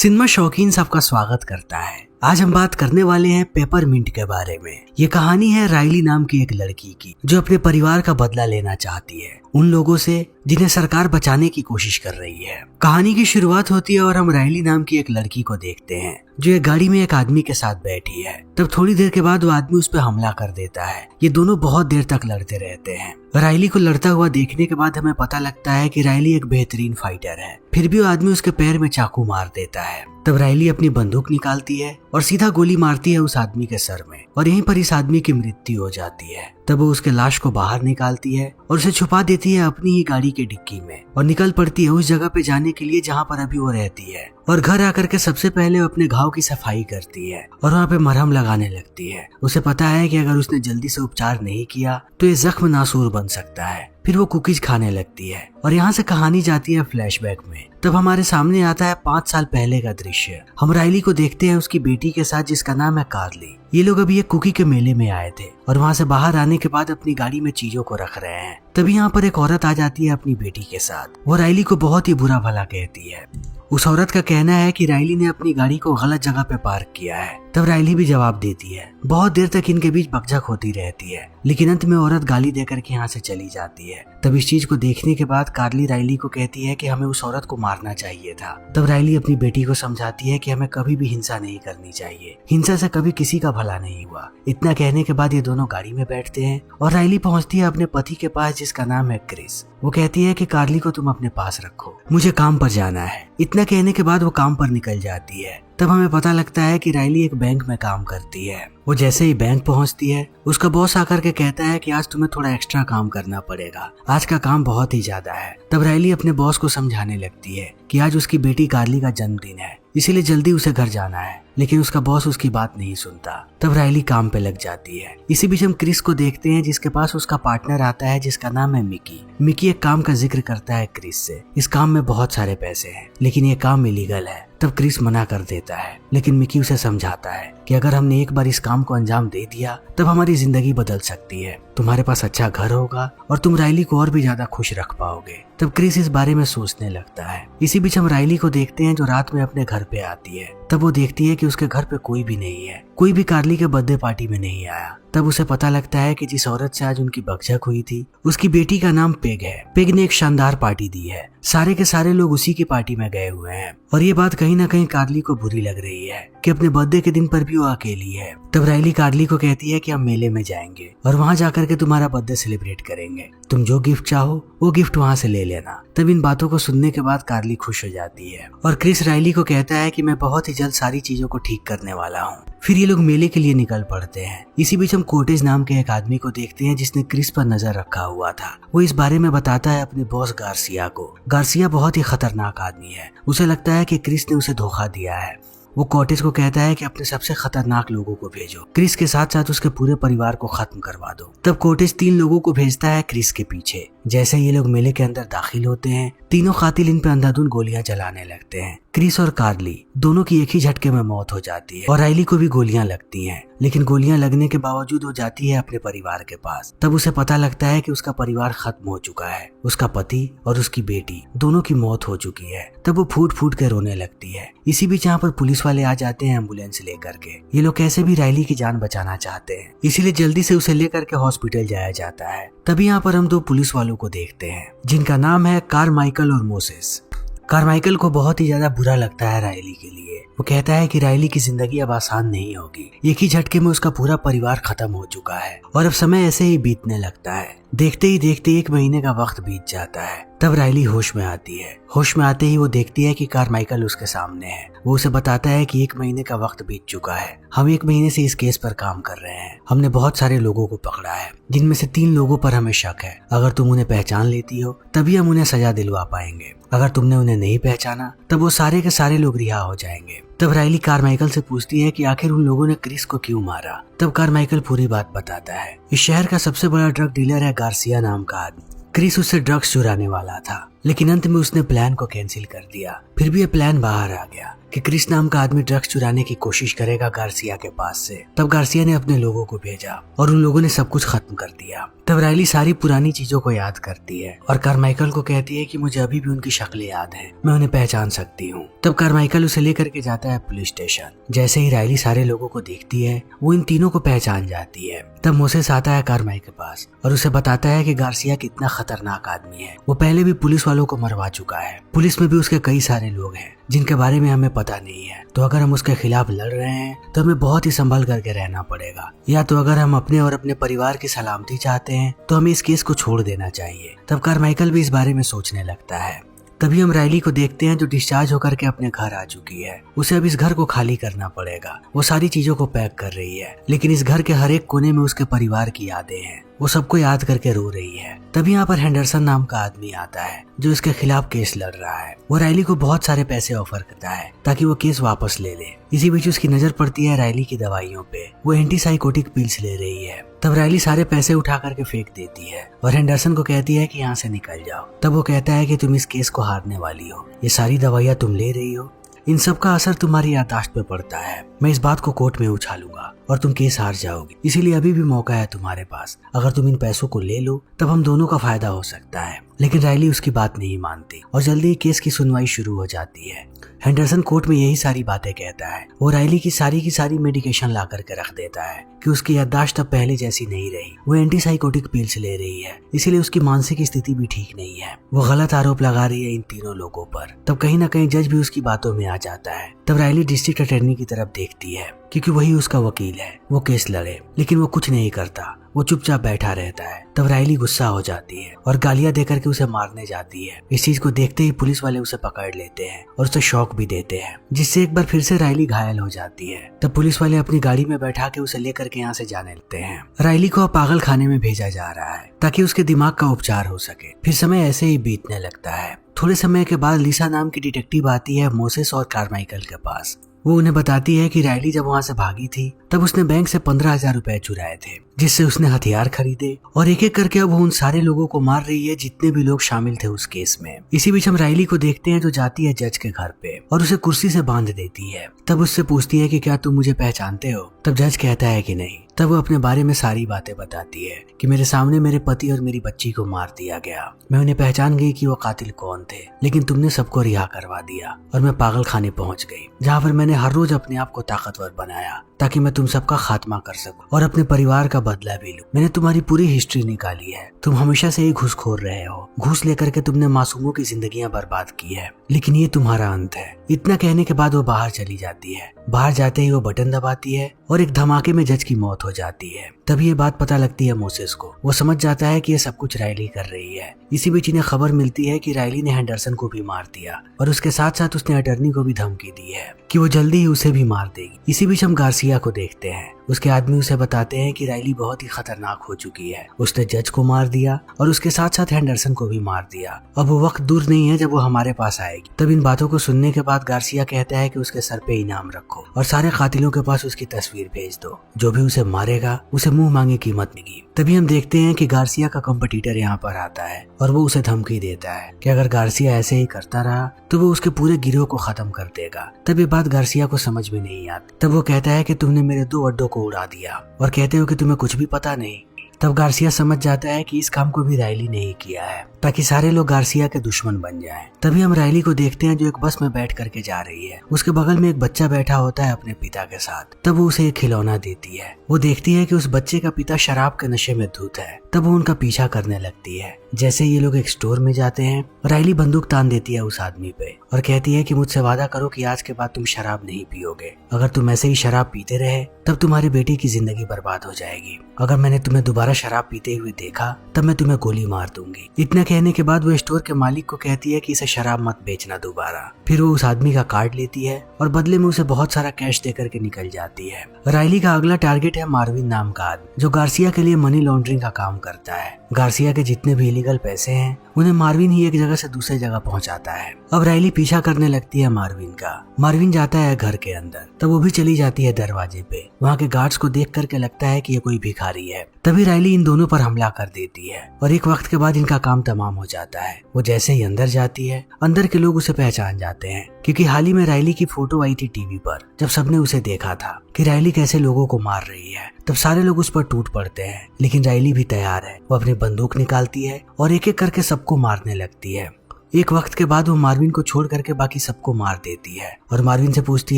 Cinema शौकीन सबका स्वागत करता है। आज हम बात करने वाले हैं पेपरमिंट के बारे में। ये कहानी है राइली नाम की एक लड़की की जो अपने परिवार का बदला लेना चाहती है उन लोगों से जिन्हें सरकार बचाने की कोशिश कर रही है। कहानी की शुरुआत होती है और हम राइली नाम की एक लड़की को देखते हैं जो एक गाड़ी में एक आदमी के साथ बैठी है। तब थोड़ी देर के बाद वो आदमी उस पर हमला कर देता है। ये दोनों बहुत देर तक लड़ते रहते हैं। राइली को लड़ता हुआ देखने के बाद हमें पता लगता है कि राइली एक बेहतरीन फाइटर है। फिर भी वो आदमी उसके पैर में चाकू मार देता है। तब राइली अपनी बंदूक निकालती है और सीधा गोली मारती है उस आदमी के सर में और यहीं पर इस आदमी की मृत्यु हो जाती है। तब वो उसके लाश को बाहर निकालती है और उसे छुपा देती है अपनी ही गाड़ी की डिक्की में और निकल पड़ती है उस जगह पे जाने के लिए जहाँ पर अभी वो रहती है। और घर आकर के सबसे पहले वो अपने घाव की सफाई करती है और वहाँ पे मरहम लगाने लगती है। उसे पता है कि अगर उसने जल्दी से उपचार नहीं किया तो ये जख्म नासूर बन सकता है। फिर वो कुकीज खाने लगती है और यहाँ से कहानी जाती है फ्लैशबैक में। तब हमारे सामने आता है 5 साल पहले का दृश्य। हम राइली को देखते हैं उसकी बेटी के साथ जिसका नाम है कार्ली। ये लोग अभी एक कुकी के मेले में आए थे और वहाँ से बाहर आने के बाद अपनी गाड़ी में चीजों को रख रहे हैं। तभी यहाँ पर एक औरत आ जाती है अपनी बेटी के साथ। वो राइली को बहुत ही बुरा भला कहती है। उस औरत का कहना है कि राइली ने अपनी गाड़ी को गलत जगह पे पार्क किया है। तब राइली भी जवाब देती है। बहुत देर तक इनके बीच बकझक होती रहती है लेकिन अंत में औरत गाली देकर के यहाँ से चली जाती है। तब इस चीज को देखने के बाद कार्ली राइली को कहती है कि हमें उस औरत को मारना चाहिए था। तब राइली अपनी बेटी को समझाती है कि हमें कभी भी हिंसा नहीं करनी चाहिए, हिंसा से कभी किसी का भला नहीं हुआ। इतना कहने के बाद ये दोनों गाड़ी में बैठते हैं और राइली पहुंचती है अपने पति के पास जिसका नाम है क्रिस। वो कहती है कि कार्ली को तुम अपने पास रखो, मुझे काम पर जाना है। इतना कहने के बाद वो काम पर निकल जाती है। तब हमें पता लगता है कि राइली एक बैंक में काम करती है। वो जैसे ही बैंक पहुंचती है उसका बॉस आकर के कहता है कि आज तुम्हें थोड़ा एक्स्ट्रा काम करना पड़ेगा, आज का काम बहुत ही ज्यादा है। तब राइली अपने बॉस को समझाने लगती है कि आज उसकी बेटी कार्ली का जन्मदिन है इसीलिए जल्दी उसे घर जाना है, लेकिन उसका बॉस उसकी बात नहीं सुनता। तब राइली काम पे लग जाती है। इसी बीच हम क्रिस को देखते हैं जिसके पास उसका पार्टनर आता है जिसका नाम है मिकी। मिकी एक काम का जिक्र करता है क्रिस से। इस काम में बहुत सारे पैसे हैं लेकिन ये काम इलीगल है। तब क्रिस मना कर देता है लेकिन मिकी उसे समझाता है कि अगर हमने एक बार इस काम को अंजाम दे दिया तब हमारी जिंदगी बदल सकती है, तुम्हारे पास अच्छा घर होगा और तुम राइली को और भी ज्यादा खुश रख पाओगे। तब क्रिस इस बारे में सोचने लगता है। इसी बीच हम राइली को देखते हैं जो रात में अपने घर पे आती है। तब वो देखती है कि उसके घर पे कोई भी नहीं है, कोई भी कार्ली के बर्थडे पार्टी में नहीं आया। तब उसे पता लगता है कि जिस औरत से आज उनकी बकझक हुई थी उसकी बेटी का नाम पेग है। पेग ने एक शानदार पार्टी दी है, सारे के सारे लोग उसी की पार्टी में गए हुए हैं और ये बात कहीं ना कहीं कार्ली को बुरी लग रही है कि अपने बर्थडे के दिन पर भी वो अकेली है। तब राइली कार्ली को कहती है कि हम मेले में जाएंगे और वहाँ जाकर के तुम्हारा बर्थडे सेलिब्रेट करेंगे, तुम जो गिफ्ट चाहो वो गिफ्ट वहाँ से ले लेना। तब इन बातों को सुनने के बाद कार्ली खुश हो जाती है और क्रिस राइली को कहता है कि मैं बहुत ही जल्द सारी चीजों को ठीक करने वाला हूँ। फिर ये लोग मेले के लिए निकल पड़ते हैं। इसी बीच हम कोर्टेज नाम के एक आदमी को देखते हैं जिसने क्रिस पर नजर रखा हुआ था। वो इस बारे में बताता है अपने बॉस गार्सिया को। गार्सिया बहुत ही खतरनाक आदमी है। उसे लगता है कि क्रिस ने उसे धोखा दिया है। वो कॉटेज को कहता है कि अपने सबसे खतरनाक लोगों को भेजो, क्रिस के साथ साथ उसके पूरे परिवार को खत्म करवा दो। तब कॉटेज 3 लोगों को भेजता है क्रिस के पीछे। जैसे ये लोग मेले के अंदर दाखिल होते हैं तीनों कातिल इन पे अंधाधुंध गोलियां चलाने लगते हैं। क्रिस और कार्ली दोनों की एक ही झटके में मौत हो जाती है और राइली को भी गोलियां लगती हैं, लेकिन गोलियां लगने के बावजूद वो जाती है अपने परिवार के पास। तब उसे पता लगता है कि उसका परिवार खत्म हो चुका है, उसका पति और उसकी बेटी दोनों की मौत हो चुकी है। तब वो फूट फूट के रोने लगती है। इसी बीच यहाँ पर पुलिस वाले आ जाते हैं एम्बुलेंस लेकर के। ये लोग कैसे भी राइली की जान बचाना चाहते हैं इसीलिए जल्दी से उसे लेकर के हॉस्पिटल जाया जाता है। तभी यहाँ पर हम 2 पुलिस वालों को देखते हैं जिनका नाम है कारमाइकल और मोसेस। कारमाइकल को बहुत ही ज्यादा बुरा लगता है राइली के लिए। वो कहता है कि राइली की जिंदगी अब आसान नहीं होगी, एक ही झटके में उसका पूरा परिवार खत्म हो चुका है और अब समय ऐसे ही बीतने लगता है। देखते ही देखते 1 महीने का वक्त बीत जाता है। तब राइली होश में आती है। होश में आते ही वो देखती है कि कारमाइकल उसके सामने है। वो उसे बताता है कि 1 महीने का वक्त बीत चुका है, हम 1 महीने से इस केस पर काम कर रहे हैं। हमने बहुत सारे लोगों को पकड़ा है जिनमें से 3 लोगों पर हमें शक है। अगर तुम उन्हें पहचान लेती हो तभी हम उन्हें सजा दिलवा पाएंगे, अगर तुमने उन्हें नहीं पहचाना तब वो सारे के सारे लोग रिहा हो जाएंगे। तब राइली कारमाइकल से पूछती है कि आखिर उन लोगों ने क्रिस को क्यों मारा। तब कारमाइकल पूरी बात बताता है। इस शहर का सबसे बड़ा ड्रग डीलर है गार्सिया नाम का आदमी। क्रिस उससे ड्रग्स चुराने वाला था लेकिन अंत में उसने प्लान को कैंसिल कर दिया। फिर भी ये प्लान बाहर आ गया कि क्रिस नाम का आदमी ड्रग्स चुराने की कोशिश करेगा गार्सिया के पास से। तब गार्सिया ने अपने लोगों को भेजा और उन लोगों ने सब कुछ खत्म कर दिया। तब राइली सारी पुरानी चीजों को याद करती है और कारमाइकल को कहती है कि मुझे अभी भी उनकी शक्लें याद है, मैं उन्हें पहचान सकती हूँ। तब कारमाइकल उसे लेकर के जाता है पुलिस स्टेशन। जैसे ही राइली सारे लोगों को देखती है वो इन तीनों को पहचान जाती है। तब मोसेस आता है कारमाइकल के पास और उसे बताता है कि गार्सिया कितना खतरनाक आदमी है, वो पहले भी पुलिस वालों को मरवा चुका है, पुलिस में भी उसके कई सारे लोग हैं जिनके बारे में हमें पता नहीं है। तो अगर हम उसके खिलाफ लड़ रहे हैं तो हमें बहुत ही संभल करके रहना पड़ेगा, या तो अगर हम अपने और अपने परिवार की सलामती चाहते हैं तो हमें इस केस को छोड़ देना चाहिए। तब कारमाइकल भी इस बारे में सोचने लगता है। तभी हम राइली को देखते हैं जो डिस्चार्ज होकर के अपने घर आ चुकी है। उसे अब इस घर को खाली करना पड़ेगा। वो सारी चीजों को पैक कर रही है, लेकिन इस घर के हर एक कोने में उसके परिवार की यादें हैं। वो सबको याद करके रो रही है। तभी यहाँ पर हेंडरसन नाम का आदमी आता है जो इसके खिलाफ केस लड़ रहा है। वो राइली को बहुत सारे पैसे ऑफर करता है ताकि वो केस वापस ले ले। इसी बीच उसकी नजर पड़ती है राइली की दवाइयों पे। वो एंटीसाइकोटिक पिल्स ले रही है। तब राइली सारे पैसे उठा करके फेंक देती है और हेंडरसन को कहती है कि यहाँ से निकल जाओ। तब वो कहता है कि तुम इस केस को हारने वाली हो, ये सारी दवाइयाँ तुम ले रही हो, इन सब का असर तुम्हारी याददाश्त पे पड़ता है। मैं इस बात को कोर्ट में उछालूंगा और तुम केस हार जाओगी, इसीलिए अभी भी मौका है तुम्हारे पास। अगर तुम इन पैसों को ले लो तब हम दोनों का फायदा हो सकता है। लेकिन राइली उसकी बात नहीं मानती और जल्दी ही केस की सुनवाई शुरू हो जाती है। हेंडरसन कोर्ट में यही सारी बातें कहता है। वो राइली की सारी मेडिकेशन ला करके रख देता है कि उसकी याददाश्त अब पहले जैसी नहीं रही। वो एंटीसाइकोटिक पिल्स ले रही है, इसीलिए उसकी मानसिक स्थिति भी ठीक नहीं है। वो गलत आरोप लगा रही है इन तीनों लोगों पर। तब कहीं ना कहीं जज भी उसकी बातों में आ जाता है। तब राइली डिस्ट्रिक्ट अटॉर्नी की तरफ देखती है क्योंकि वही उसका वकील है। वो केस लड़े, लेकिन वो कुछ नहीं करता, वो चुपचाप बैठा रहता है। तब राइली गुस्सा हो जाती है और गालियां देकर के उसे मारने जाती है। इस चीज को देखते ही पुलिस वाले उसे पकड़ लेते हैं और उसे शॉक भी देते हैं, जिससे एक बार फिर से राइली घायल हो जाती है। तब पुलिस वाले अपनी गाड़ी में बैठा के उसे लेकर के यहाँ से जाने लगते हैं। राइली को अब पागल खाने में भेजा जा रहा है ताकि उसके दिमाग का उपचार हो सके। फिर समय ऐसे ही बीतने लगता है। थोड़े समय के बाद लिसा नाम की डिटेक्टिव आती है मोसेस और कारमाइकल के पास। वो उन्हें बताती है कि राइली जब वहाँ से भागी थी तब उसने बैंक से 15,000 रुपए चुराए थे, जिससे उसने हथियार खरीदे और एक एक करके अब वो उन सारे लोगों को मार रही है जितने भी लोग शामिल थे उस केस में। इसी बीच हम राइली को देखते हैं जो जाती है जज के घर पे और उसे कुर्सी से बांध देती है। तब उससे पूछती है कि क्या तुम मुझे पहचानते हो? तब जज कहता है कि नहीं। तब वो अपने बारे में सारी बातें बताती है कि मेरे सामने मेरे पति और मेरी बच्ची को मार दिया गया। मैं उन्हें पहचान गई कि वो कातिल कौन थे, लेकिन तुमने सबको रिहा करवा दिया और मैं पागल खाने पहुंच गई, जहाँ पर मैंने हर रोज अपने आप को ताकतवर बनाया ताकि मैं तुम सबका खात्मा कर सकूं और अपने परिवार का बदला भी लूं। मैंने तुम्हारी पूरी हिस्ट्री निकाली है। तुम हमेशा से ही घूसखोर रहे हो। घूस लेकर के तुमने मासूमों की जिंदगियां बर्बाद की है, लेकिन ये तुम्हारा अंत है। इतना कहने के बाद वो बाहर चली जाती है। बाहर जाते ही वो बटन दबाती है और एक धमाके में जज की मौत हो जाती है। तभी ये बात पता लगती है मोसेस को। वो समझ जाता है कि ये सब कुछ राइली कर रही है। इसी बीच इन्हें खबर मिलती है कि राइली ने हेंडरसन को भी मार दिया और उसके साथ साथ उसने अटर्नी को भी धमकी दी है कि वो जल्दी ही उसे भी मार देगी। इसी बीच हम गार्सिया को देखते हैं। उसके आदमी उसे बताते हैं कि राइली बहुत ही खतरनाक हो चुकी है। उसने जज को मार दिया और उसके साथ साथ हेंडरसन को भी मार दिया। अब वो वक्त दूर नहीं है जब वो हमारे पास आएगी। तब इन बातों को सुनने के बाद गार्सिया कहता है कि उसके सर पे इनाम रखो और सारे कातिलों के पास उसकी तस्वीर भेज दो। जो भी उसे मारेगा उसे मुंह मांगी कीमत मिलेगी। तभी हम देखते हैं कि गार्सिया का कंपटीटर यहाँ पर आता है और वो उसे धमकी देता है कि अगर गार्सिया ऐसे ही करता रहा तो वो उसके पूरे गिरोह को खत्म कर देगा। तब ये बात गार्सिया को समझ में नहीं आती। तब वो कहता है कि तुमने मेरे 2 अड्डों को उड़ा दिया और कहते हो कि तुम्हें कुछ भी पता नहीं। तब गार्सिया समझ जाता है कि इस काम को भी राइली ने ही किया है ताकि सारे लोग गार्सिया के दुश्मन बन जाएं। तभी हम राइली को देखते हैं जो एक बस में बैठ करके जा रही है। उसके बगल में एक बच्चा बैठा होता है अपने पिता के साथ। तब वो उसे एक खिलौना देती है। वो देखती है कि उस बच्चे का पिता शराब के नशे में धुत है। तब वो उनका पीछा करने लगती है। जैसे ये लोग एक स्टोर में जाते हैं, राइली बंदूक तान देती है उस आदमी पे और कहती है कि मुझसे वादा करो कि आज के बाद तुम शराब नहीं पियोगे। अगर तुम ऐसे ही शराब पीते रहे तब तुम्हारी बेटी की जिंदगी बर्बाद हो जाएगी। अगर मैंने तुम्हें दोबारा शराब पीते हुए देखा तब मैं तुम्हें गोली मार दूंगी। इतना कहने के बाद वो स्टोर के मालिक को कहती है कि इसे शराब मत बेचना दोबारा। फिर वो उस आदमी का कार्ड लेती है और बदले में उसे बहुत सारा कैश देकर के निकल जाती है। राइली का अगला टारगेट है मार्विन नाम का आदमी जो गार्सिया के लिए मनी लॉन्ड्रिंग का काम करता है। गार्सिया के जितने भी इलीगल पैसे हैं उन्हें मार्विन ही एक जगह से दूसरी जगह पहुंचाता है। अब राइली पीछा करने लगती है मार्विन का। मार्विन जाता है घर के अंदर, तब वो भी चली जाती है दरवाजे पे। वहाँ के गार्ड्स को देख करके लगता है कि ये कोई भिखारी है। तभी राइली रायली इन दोनों पर हमला कर देती है और एक वक्त के बाद इनका काम तमाम हो जाता है। वो जैसे ही अंदर जाती है, अंदर के लोग उसे पहचान जाते हैं क्योंकि हाल ही में रायली की फोटो आई थी टीवी पर। जब सबने उसे देखा था कि रायली कैसे लोगों को मार रही है, तब सारे लोग उस पर टूट पड़ते हैं। लेकिन रायली भी तैयार है। वो अपनी बंदूक निकालती है और एक एक करके सबको मारने लगती है। एक वक्त के बाद वो मार्विन को छोड़ करके बाकी सबको मार देती है और मार्विन से पूछती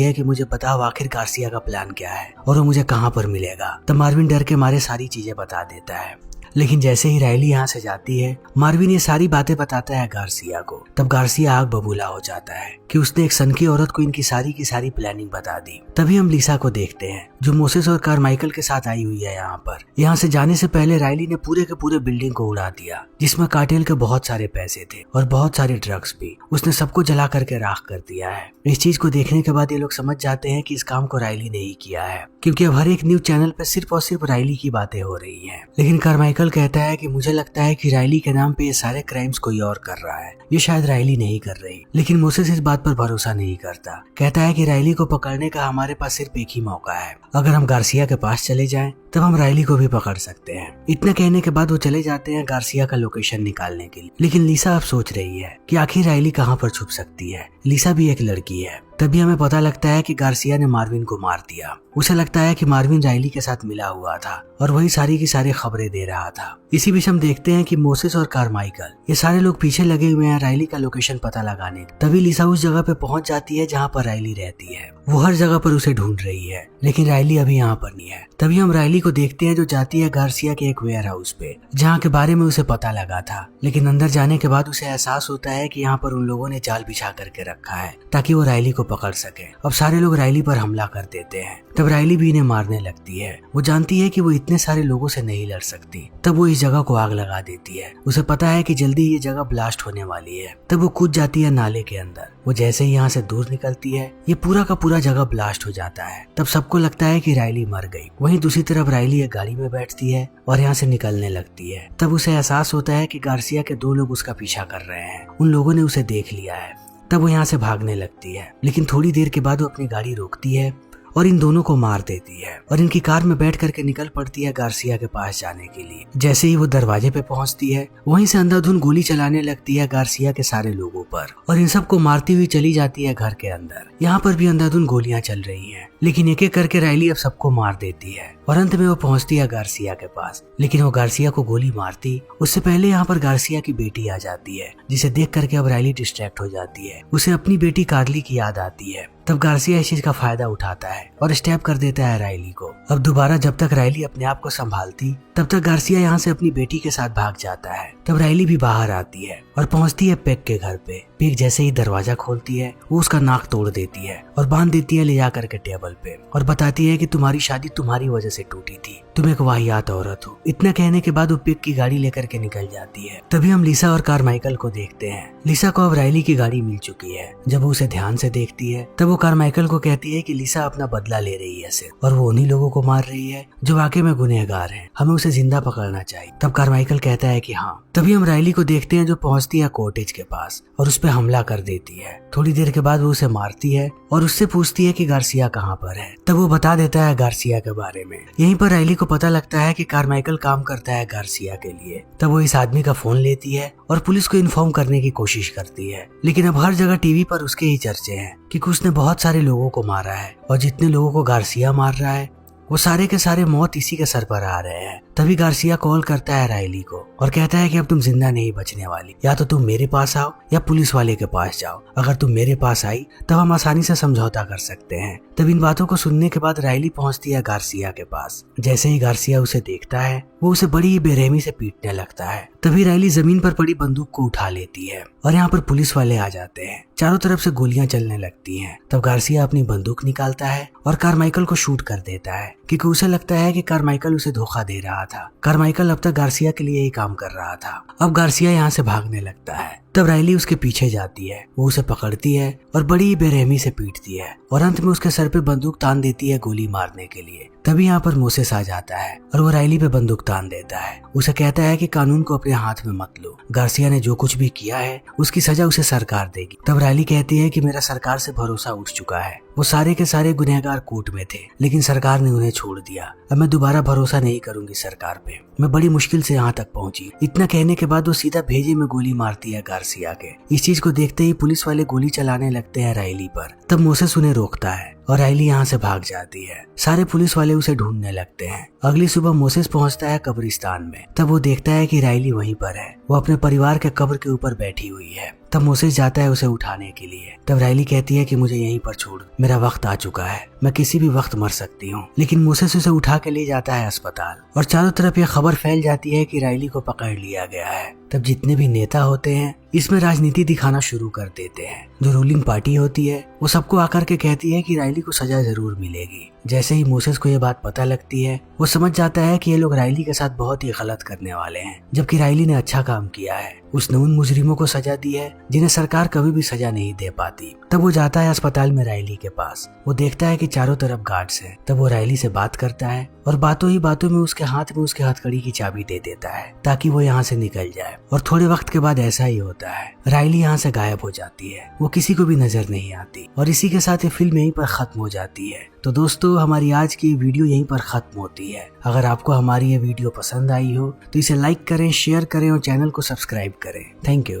है कि मुझे बताओ आखिर गार्सिया का प्लान क्या है और वो मुझे कहाँ पर मिलेगा। तब मार्विन डर के मारे सारी चीजें बता देता है। लेकिन जैसे ही रायली यहाँ से जाती है, मार्विन ये सारी बातें बताता है गार्सिया को। तब गार्सिया आग बबूला हो जाता है कि उसने एक सनकी औरत को इनकी सारी की सारी प्लानिंग बता दी। तभी हम लिसा को देखते हैं जो मोसेस और कारमाइकल के साथ आई हुई है यहाँ पर। यहाँ से जाने से पहले रायली ने पूरे के पूरे बिल्डिंग को उड़ा दिया, जिसमें कार्टेल के बहुत सारे पैसे थे और बहुत सारे ड्रग्स भी। उसने सबको जला करके राख कर दिया है। इस चीज को देखने के बाद ये लोग समझ जाते हैं कि इस काम को रायली ने ही किया है, क्योंकि अब हर एक न्यूज चैनल पे सिर्फ और सिर्फ रायली की बातें हो रही हैं। लेकिन कारमाइकल कहता है कि मुझे लगता है कि रायली के नाम पे ये सारे क्राइम्स कोई और कर रहा है, ये शायद रायली नहीं कर रही। लेकिन मोसेस इस बात पर भरोसा नहीं करता। कहता है कि रायली को पकड़ने का हमारे पास सिर्फ एक ही मौका है। अगर हम गार्सिया के पास चले जाएं, तब हम रायली को भी पकड़ सकते हैं। इतना कहने के बाद वो चले जाते हैं गार्सिया का लोकेशन निकालने के लिए। लेकिन लिसा अब सोच रही है कि आखिर रायली कहाँ पर छुप सकती है। लिसा भी एक लड़की है। तभी हमें पता लगता है कि गार्सिया ने मार्विन को मार दिया। उसे लगता है कि मार्विन रायली के साथ मिला हुआ था और वही सारी की सारी खबरें दे रहा था। इसी बीच हम देखते हैं कि मोसेस और कारमाइकल ये सारे लोग पीछे लगे हुए हैं रायली का लोकेशन पता लगाने। तभी लिसा उस जगह पे पहुंच जाती है जहाँ पर रायली रहती है। वो हर जगह पर उसे ढूंढ रही है, लेकिन रायली अभी यहाँ पर नहीं है। तभी हम रायली को देखते हैं जो जाती है गार्सिया के एक वेयर हाउस पे, जहाँ के बारे में उसे पता लगा था। लेकिन अंदर जाने के बाद उसे एहसास होता है कि यहाँ पर उन लोगों ने जाल बिछा करके रखा है ताकि वो रायली को पकड़ सके। अब सारे लोग रायली पर हमला कर देते हैं। तब रायली भी इन्हें मारने लगती है। वो जानती है कि वो इतने सारे लोगों से नहीं लड़ सकती। तब वो इस जगह को आग लगा देती है। उसे पता है कि जल्दी ये जगह ब्लास्ट होने वाली है। तब वो कूद जाती है नाले के अंदर। वो जैसे ही यहाँ से दूर निकलती है, ये पूरा का पूरा जगह ब्लास्ट हो जाता है। तब सबको लगता है कि रायली मर गई। वहीं दूसरी तरफ रायली एक गाड़ी में बैठती है और यहाँ से निकलने लगती है। तब उसे एहसास होता है कि गार्सिया के 2 लोग उसका पीछा कर रहे हैं। उन लोगों ने उसे देख लिया है। तब वो यहाँ से भागने लगती है। लेकिन थोड़ी देर के बाद वो अपनी गाड़ी रोकती है और इन दोनों को मार देती है और इनकी कार में बैठ करके निकल पड़ती है गार्सिया के पास जाने के लिए। जैसे ही वो दरवाजे पे पहुंचती है, वहीं से अंधाधुंध गोली चलाने लगती है गार्सिया के सारे लोगों पर और इन सबको मारती हुई चली जाती है घर के अंदर। यहाँ पर भी अंधाधुंध गोलियां चल रही हैं, लेकिन एक एक करके रायली अब सबको मार देती है और अंत में वो पहुंचती है गार्सिया के पास। लेकिन वो गार्सिया को गोली मारती उससे पहले यहाँ पर गार्सिया की बेटी आ जाती है, जिसे देख करके अब रायली डिस्ट्रैक्ट हो जाती है। उसे अपनी बेटी कार्ली की याद आती है। तब गार्सिया इस चीज का फायदा उठाता है और स्टैप कर देता है रायली को। अब दोबारा जब तक रायली अपने आप को संभालती, तब तक गार्सिया यहाँ से अपनी बेटी के साथ भाग जाता है। तब रायली भी बाहर आती है और पहुंचती है पेक के घर पे। पेक जैसे ही दरवाजा खोलती है, वो उसका नाक तोड़ देती है और बांध देती है ले जा करके टेबल पे और बताती है कि तुम्हारी शादी तुम्हारी वजह से टूटी थी, तुम एक वाहियात औरत हो। इतना कहने के बाद वो पेक की गाड़ी लेकर के निकल जाती है। तभी हम लिसा और कारमाइकल को देखते हैं। लिसा को अब रायली की गाड़ी मिल चुकी है। जब वो उसे ध्यान से देखती है, तब वो कारमाइकल को कहती है कि लिसा अपना बदला ले रही है सिर्फ, और वो उन्हीं लोगों को मार रही है जो वाकई में गुनहगार हैं। हमें उसे जिंदा पकड़ना चाहिए। तब कारमाइकल कहता है कि हाँ। तभी हम रायली को देखते हैं जो पहुंचती है कॉटेज के पास और उस पर हमला कर देती है। थोड़ी देर के बाद वो उसे मारती है और उससे पूछती है कि गार्सिया कहाँ पर है। तब वो बता देता है गार्सिया के बारे में। यहीं पर रायली को पता लगता है कि कारमाइकल काम करता है गार्सिया के लिए। तब वो इस आदमी का फोन लेती है और पुलिस को इन्फॉर्म करने की कोशिश करती है। लेकिन अब हर जगह टीवी पर उसके ही चर्चे हैं क्योंकि उसने बहुत सारे लोगों को मारा है और जितने लोगों को गार्सिया मार रहा है वो सारे के सारे मौत इसी के सर पर आ रहे हैं। तभी गार्सिया कॉल करता है रायली को और कहता है कि अब तुम जिंदा नहीं बचने वाली, या तो तुम मेरे पास आओ या पुलिस वाले के पास जाओ। अगर तुम मेरे पास आई तब हम आसानी से समझौता कर सकते हैं। तब इन बातों को सुनने के बाद रायली पहुंचती है गार्सिया के पास। जैसे ही गार्सिया उसे देखता है, वो उसे बड़ी ही बेरहमी से पीटने लगता है। तभी रायली जमीन पर पड़ी बंदूक को उठा लेती है और यहाँ पर पुलिस वाले आ जाते हैं। चारों तरफ से गोलियां चलने लगती हैं। तब गार्सिया अपनी बंदूक निकालता है और कारमाइकल को शूट कर देता है क्योंकि उसे लगता है कि कारमाइकल उसे धोखा दे रहा था। कारमाइकल अब तक गार्सिया के लिए ही काम काम कर रहा था। अब गार्सिया यहाँ से भागने लगता है। तब राइली उसके पीछे जाती है, वो उसे पकड़ती है और बड़ी ही बेरहमी से पीटती है और अंत में उसके सर पे बंदूक तान देती है गोली मारने के लिए। तभी यहाँ पर मोसेस आ जाता है और वो राइली पे बंदूक तान देता है। उसे कहता है कि कानून को अपने हाथ में मत लो, गार्सिया ने जो कुछ भी किया है उसकी सजा उसे सरकार देगी। तब राइली कहती है कि मेरा सरकार से भरोसा उठ चुका है, वो सारे के सारे गुनहगार कोर्ट में थे लेकिन सरकार ने उन्हें छोड़ दिया। अब मैं दोबारा भरोसा नहीं करूंगी सरकार पे, मैं बड़ी मुश्किल से यहाँ तक पहुंची। इतना कहने के बाद वो सीधा भेजे में गोली मारती है गार्सिया के। इस चीज को देखते ही पुलिस वाले गोली चलाने लगते हैं राइली पर। तब मोसेस उन्हें रोकता है और राइली यहाँ से भाग जाती है। सारे पुलिस वाले उसे ढूंढने लगते हैं। अगली सुबह मोसेस पहुंचता है कब्रिस्तान में। तब वो देखता है कि राइली वहीं पर है, वो अपने परिवार के कब्र के ऊपर बैठी हुई है। तब मोसेस जाता है उसे उठाने के लिए। तब राइली कहती है कि मुझे यहीं पर छोड़, मेरा वक्त आ चुका है, मैं किसी भी वक्त मर सकती हूँ। लेकिन मोसेस उसे उठा के ले जाता है अस्पताल और चारों तरफ ये खबर फैल जाती है कि राइली को पकड़ लिया गया है। तब जितने भी नेता होते हैं इसमें राजनीति दिखाना शुरू कर देते हैं। जो रूलिंग पार्टी होती है वो सबको आकर के कहती है कि राइली को सजा जरूर मिलेगी। जैसे ही मोसेस को ये बात पता लगती है वो समझ जाता है कि ये लोग राइली के साथ बहुत ही गलत करने वाले हैं, जबकि राइली ने अच्छा काम किया है। उसने उन मुजरिमों को सजा दी है जिन्हें सरकार कभी भी सजा नहीं दे पाती। तब वो जाता है अस्पताल में राइली के पास। वो देखता है कि चारों तरफ गार्ड्स हैं। तब वो राइली से बात करता है और बातों ही बातों में उसके हाथ में उसके हथकड़ी की चाबी दे देता है ताकि वो यहाँ से निकल जाए। और थोड़े वक्त के बाद ऐसा ही होता है, राइली यहाँ से गायब हो जाती है, वो किसी को भी नजर नहीं आती। और इसी के साथ ये फिल्म यहीं पर खत्म हो जाती है। तो दोस्तों हमारी आज की वीडियो यहीं पर खत्म होती है। अगर आपको हमारी ये वीडियो पसंद आई हो तो इसे लाइक करें, शेयर करें और चैनल को सब्सक्राइब करें। Thank you.